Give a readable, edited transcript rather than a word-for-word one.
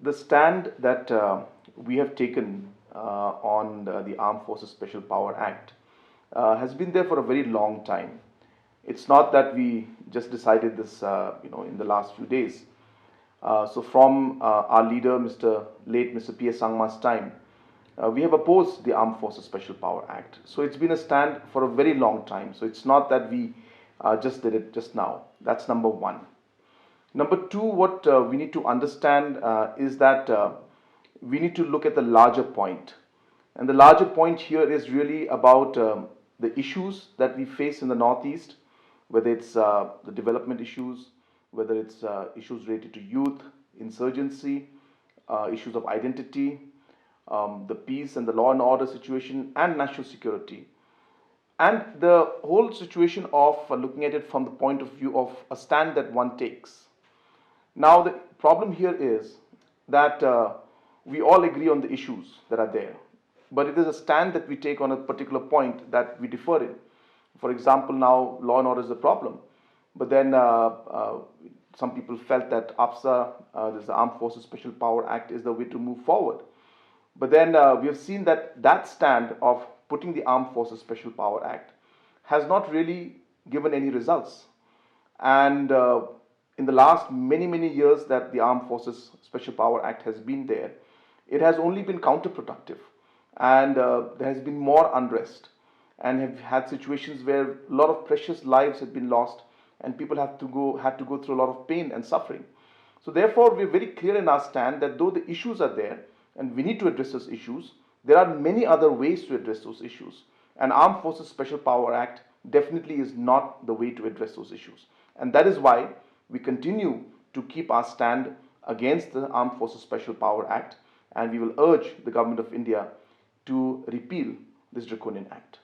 the stand that we have taken on the Armed Forces Special Power Act has been there for a very long time. It's not that we just decided this, in the last few days. So from our leader, Mr. P.S. Sangma's time, we have opposed the Armed Forces Special Power Act. So it's been a stand for a very long time. So it's not that we just did it just now. That's number one. Number two, what we need to understand is that we need to look at the larger point. And the larger point here is really about the issues that we face in the Northeast, whether it's the development issues, whether it's issues related to youth, insurgency, issues of identity, the peace and the law and order situation, and national security. And the whole situation of looking at it from the point of view of a stand that one takes. Now, the problem here is that we all agree on the issues that are there, but it is a stand that we take on a particular point that we differ in. For example, now law and order is a problem, but then some people felt that AFSPA, this is the Armed Forces Special Power Act, is the way to move forward. But then we have seen that that stand of putting the Armed Forces Special Power Act has not really given any results. And in the last many years that the Armed Forces Special Power Act has been there, it has only been counterproductive, and there has been more unrest, and have had situations where a lot of precious lives have been lost, and people had to go through a lot of pain and suffering. So therefore, we're very clear in our stand that though the issues are there, and we need to address those issues, there are many other ways to address those issues. And Armed Forces Special Power Act definitely is not the way to address those issues. And that is why we continue to keep our stand against the Armed Forces Special Power Act, and we will urge the Government of India to repeal this draconian act.